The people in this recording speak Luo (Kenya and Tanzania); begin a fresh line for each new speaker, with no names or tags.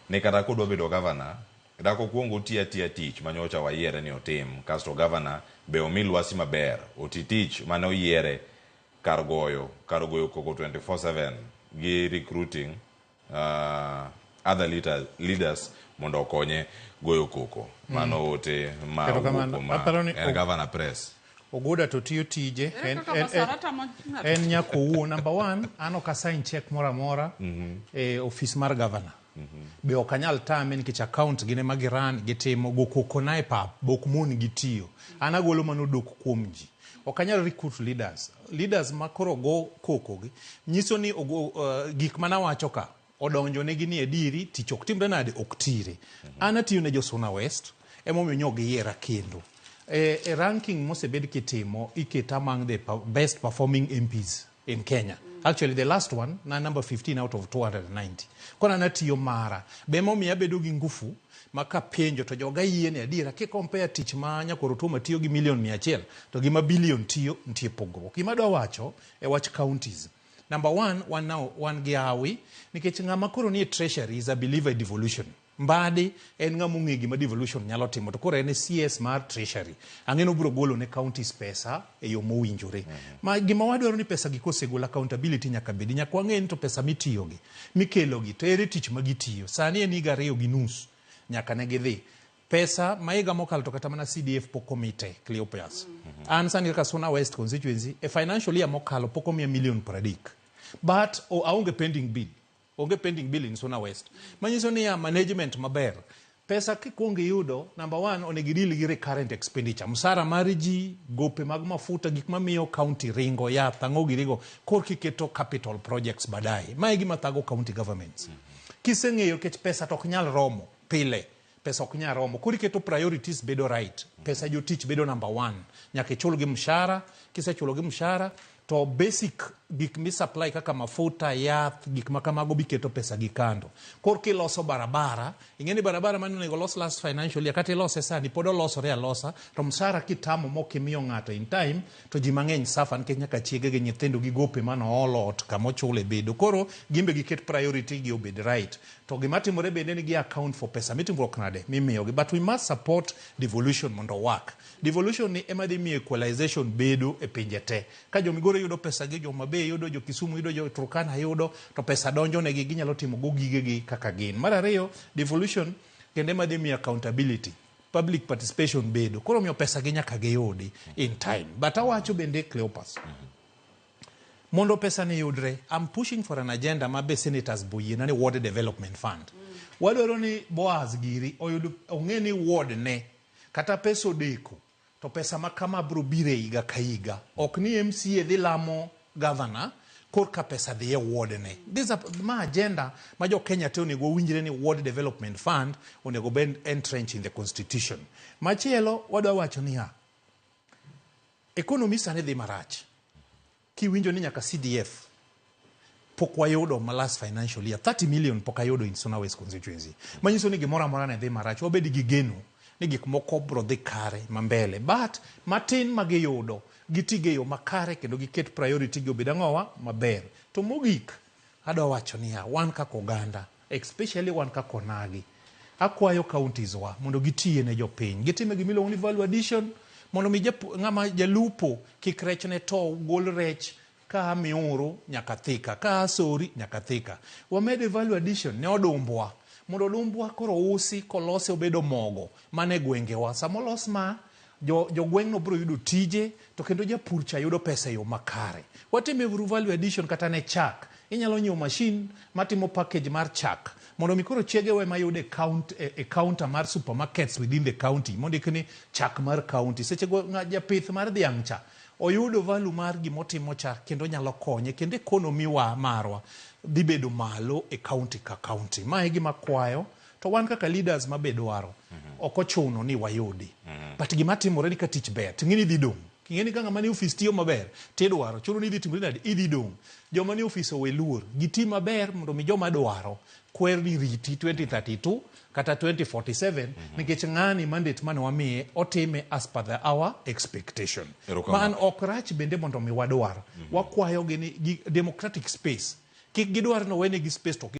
ni kata kodwa bedo governor dako kuongo tia tich manyocha wayiere ni otim kasto governor be omi lwasi maber oti tich mane oyiere kar goyo koko 24/7 gi recruiting other leaders mondo okonye goyo koko mano ote ma governor press
Ogoda to tiyo tije en nyako wuo number 1 ano ka sign check mora e office mar governor be okanyal tame nikech account gine magiran gitimo go koko na e pap bok mon gitiyo anagolo mano dok kuom ji okanyal recruit leaders makoro go koko gi nyiso ni gik mana wacho ka odonjo ne gini ediri tich ok timre nade ok tire anatiyo ne jo Suna West emomiyo nyogi yera kendo a ranking mosebed kitimo iketa among the best performing MPs in Kenya. Actually, the last one, na number 15 out of 290. Kona natiyo mara. Bemo miya bedo gi ngufu, maka penjo to joga yie ni adira. Ke compare tich manya korotuma tiyo gi million 100, to gima billion tiyo ntie pogro. Kima do wacho, watch counties. Number 1, one giawi, nikech ngama koro ni treasury is a believer in devolution. Mbadi en ngamu ngigi ma devolution nyalo timo to koro en CS mar treasury angeno bro golo ne counties pesa e yo mowinjore ma gima wadwaro ni pesa gi kosegolo accountability nyaka bedi nyaka wangen to pesa mitiyo gi mikelo gi to ere tich ma gitiyo sani en higa 2 gi nus nyaka ne gidhi pesa maiga mokalo to kata mana CDF pokomite Cleopas an sani ka Suna West constituency e financial year mokalo pokomia million pradik but aonge pending bill onge pending bill in Suna West. Manyiso ni ya management maber. Pesa kikonge yudo, number 1, onegidili gi recurrent expenditure. Msara mariji, gope mag mafuta, gik mamiyo county ringo, ya thango girigo, korki keto capital projects badai. Maigi mathago county governments. Kiseng'eyo kech pesa toknyal romo, pile. Pesa oknyal romo. Kuri keto priorities bedo right. Pesa jo teach bedo number 1. Nyake chulo gi mshara, kise chulo gi mshara, to basic gik mi supply kaka mafuta yath gik makamago biketo pesa gikando korki loso barabara ingeni barabara mane nego los last financial year kata loso sani podo loso re alosa to msara kitamo mokimiyo ngato in time to ji mangeny safa nkech nyaka chiege gi nyithindo gi gope mano olot kamo chule bedo koro gimbe giket priority gi obed right to gimatimore bende ni gi account for pesa mitimruok nade mimiyo gi but we must support devolution mondo work devolution ni ema dhi mi equalization bedo e pinje te ka jo Migori yudo pesa gi jo Mabe yudo jo Kisumu yudo jo Turkana yudo to pesa donjo ne gi ginyalo timo go gige gi kaka gin mar ariyo devolution kende ema dhi mi accountability public participation bedo koro miyo pesa gi nyaka gi yudi in time but awacho bende Cleopas mondo pesa ni yudre I'm pushing for an agenda ma be senators boyie na ni ward development fund wadwaro ni Boaz Giri oyudo ongeni ward ne kata pesa odeko to pesa makama bro bire higa ka higa ok ni MCA dhi lamo governor korka pesa dhi e ward ne this ma agenda ma jo Kenya te onego winjre ni ward development fund onego ben entrenched in the constitution machielo wadwa wacho ni ha economy sane dhi marach kiwinjo ni nyaka CDF pok wayudo ma last financial year 30 million pok ayudo in Suna West constituency manyiso ni gimora mora ne dhi marach wabedi gi geno ni gik moko bro dhi kare mambele but matin magiyudo gitigeyo makare kendo giket priority gi obeda ngowa maber to mogik adwa wacho ni wan kako oganda especially wan kako nagi akwayo counties wa mondo gitiye ne jopiny gitime gimiluongo ni value addition mondo mi ngama jalupo kik rech ne to gol rech ka miuru nyaka thika ka sori nyaka thika wamede value addition ne odumbwa mondo odumbwa koro usi kolose obedo mogo mane gwengewa samolos ma jo gweng no bro yudo tije to kendo japur cha yudo pesa yo makare watime value addition kata ne chak inyalo nyiew machine matimo package mar chak mondo mikoro chiege we mayude counter mar supermarkets within the county mondo ikni chak mar county seche go japith mar dhiang cha oyudo value mar gimotimo cha kendo nyalo konye kendo economy wa marwa dhi bedo malo e county ka county ma e gima kwayo to wan kaka leaders mabedo waro okochuno ni wayudi but gima timore ni ka tich ber tingini dhi dong kingeni ka ngama ni office tiyo maber tidwaro chuno ni dhi timore nade idhi dong joma ni office oweluor giti maber mondo mi joma dwaro kwer ni riti 2032 kata 2047 nikech ng'ani mandate mane wamiye otime as per our expectation man okrach bende mondo mi wadwaro wakwayo gi democratic space kik gidwar no wene gi space to